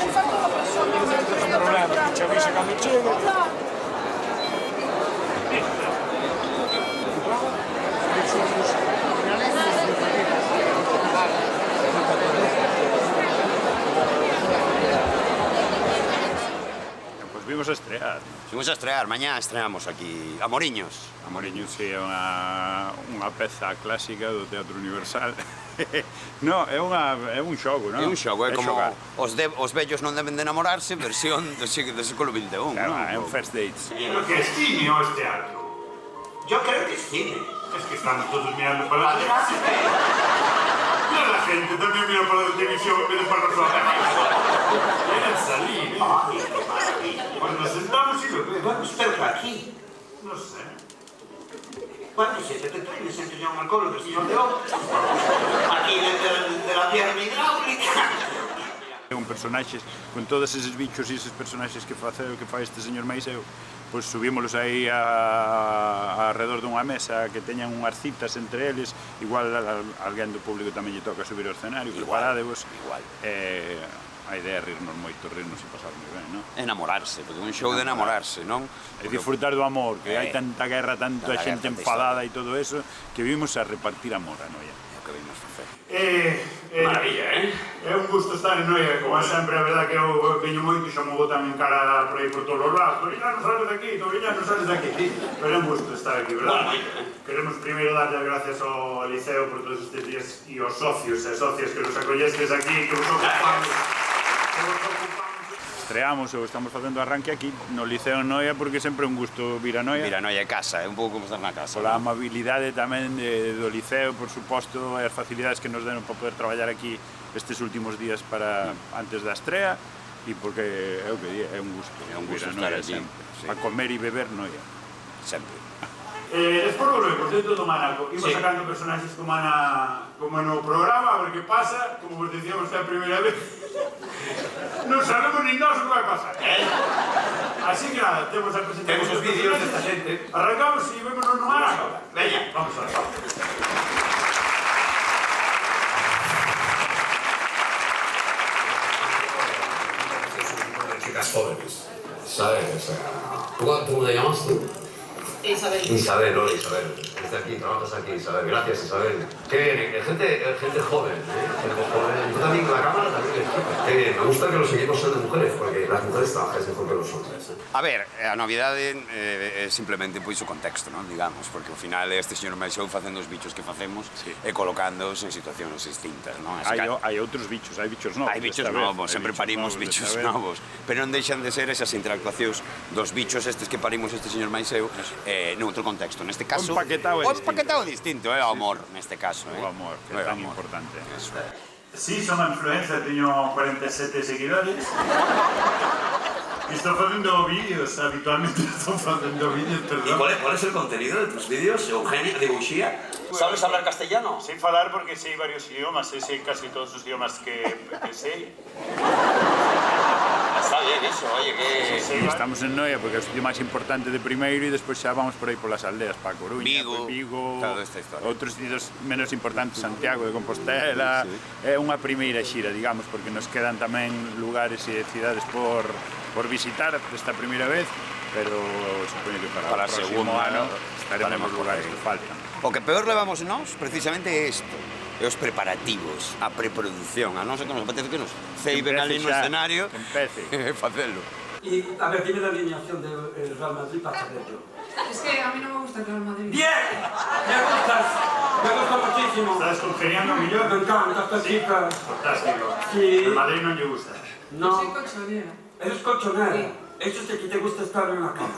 fatto una persona. Non è un problema, ci avvisa quando c'è. Vimos a estrear. Fuimos a estrear, mañá estreamos aquí a Moriños. A Moriños sí, é unha peza clásica do Teatro Universal. No, é un xogo, non? É un xogo, é como xogar. os vellos non deben de enamorarse, versión do século XXI. Claro, é un first dates. ¿Pero qué es cine o es teatro? Yo creo que es cine. Es que estamos todos mirando para la televisión. Mira la gente, también mira para la televisión en vez de para nosotros. Quieren salir, ¿eh? Ay, qué maravilla. Pues nos sentamos y lo vemos. Bueno, espero que aquí. No sé. Bueno, siéntate tú y me siento yo en el colo del señor de Oz. Aquí de la pierna hidráulica. Un personaxes, con todos eses bichos e eses personaxes que fai este señor Maiseu, pois subímolos aí alrededor dunha mesa que teñan unhas citas entre eles, igual alguén do público tamén lle toca subir ao escenario, preparádevos. Igual. A idea é rirnos moito, rirnos e pasar moi ben, non? Enamorarse, porque é un show de enamorarse, non? E disfrutar do amor, que hai tanta guerra, tanta xente enfadada e todo eso, que vimos a repartir amor a Noia. É o que vimos facer. Maravilla, ¿eh? É un gusto estar en Noia, como sempre, a verdad que eu veño moito e xa me botan en cara por aí por todos os lados. Torillano, sales de aquí, Torillano, sales de aquí. Pero é un gusto estar aquí, verdad? Queremos primeiro darle as gracias ao Liceo por todos estes días e aos socios e socias que nos acollestes aquí, que os ocupamos. Estreamos ou estamos facendo arranque aquí no Liceo Noia porque sempre é un gusto vir a Noia. Vir a Noia é casa, é un pouco como estar na casa. Pola amabilidade tamén do Liceo, por suposto, e as facilidades que nos deron para poder traballar aquí estes últimos días para antes da estrea e porque é o que di, é un gusto. É un gusto vir a estar Noia aquí, sempre. sí. A comer e beber Noia. Sempre. Despois volvemos dentro do Manaco. Imos sacando personaxes como no programa, a ver que pasa. Como vos dicíamos, é a primeira vez. Non sabemos nin nós o que vai pasar. Así que nada, temos a presentación. Temos os vídeos desta xente. Arrancamos e vémonos no Manaco. Veña. Vamos a ver. Chicas jóvenes, ¿sabes? O sea, ¿cómo te llamas tú? Isabel. Isabel, hola Isabel. Desde aquí, trabajas aquí, Isabel. Gracias, Isabel. Qué bien, gente joven, ¿eh? Gente joven. Tú también, la cámara también es chica. Qué bien, me gusta que los seguimos siendo mujeres, porque las mujeres trabajan mejor que los hombres, ¿eh? A ver, a novidade é simplemente pois o contexto, non? Digamos, porque ao final este señor Maiseu facendo os bichos que facemos e colocándoos en situacións distintas, non? Hai outros bichos, hai bichos novos. Hai bichos novos, sempre parimos bichos novos, pero non deixan de ser esas interactuacións dos bichos estes que parimos este señor Maiseu noutro contexto, neste caso... O empaquetado é distinto, é o amor, neste caso. O amor, que é tan importante. Sí, son a influencer, teño 47 seguidores. Estou facendo vídeos, habitualmente estou facendo vídeos, ¿Y perdón. cuál es el contenido de tus vídeos, Eugenia, de Buxía? ¿Sabes hablar castellano? Sei falar porque sei varios idiomas, sei casi todos os idiomas que sei. Está bien eso, oye, que... Sí, Estamos en Noia porque é o sitio máis importante de primeiro e despois xa vamos por aí polas aldeas, para Coruña, Vigo, toda esta historia. outros sitios menos importantes, Santiago de Compostela. É unha primeira xira, digamos, porque nos quedan tamén lugares e cidades por visitar desta primeira vez, pero supoño que para o próximo segunda, ano ¿no? estaremos nos lugares que faltan. O que peor levamos nós, precisamente, é isto. É os preparativos, a preproducción. A nós que nos apetece que nos ceiben ali no escenario que empece. facelo. Y a ver, dime la alineación del Real Madrid para saberlo. Es que a mí no me gusta el Real Madrid. ¡Bien! Me gusta muchísimo. Estás congeniando millón? Me encanta esta chica. Fantástico. Sí. El Madrid non lle gusta. Yo soy No, colchonera. eres colchonera. Sí. Eso es que aquí te gusta estar en la cama.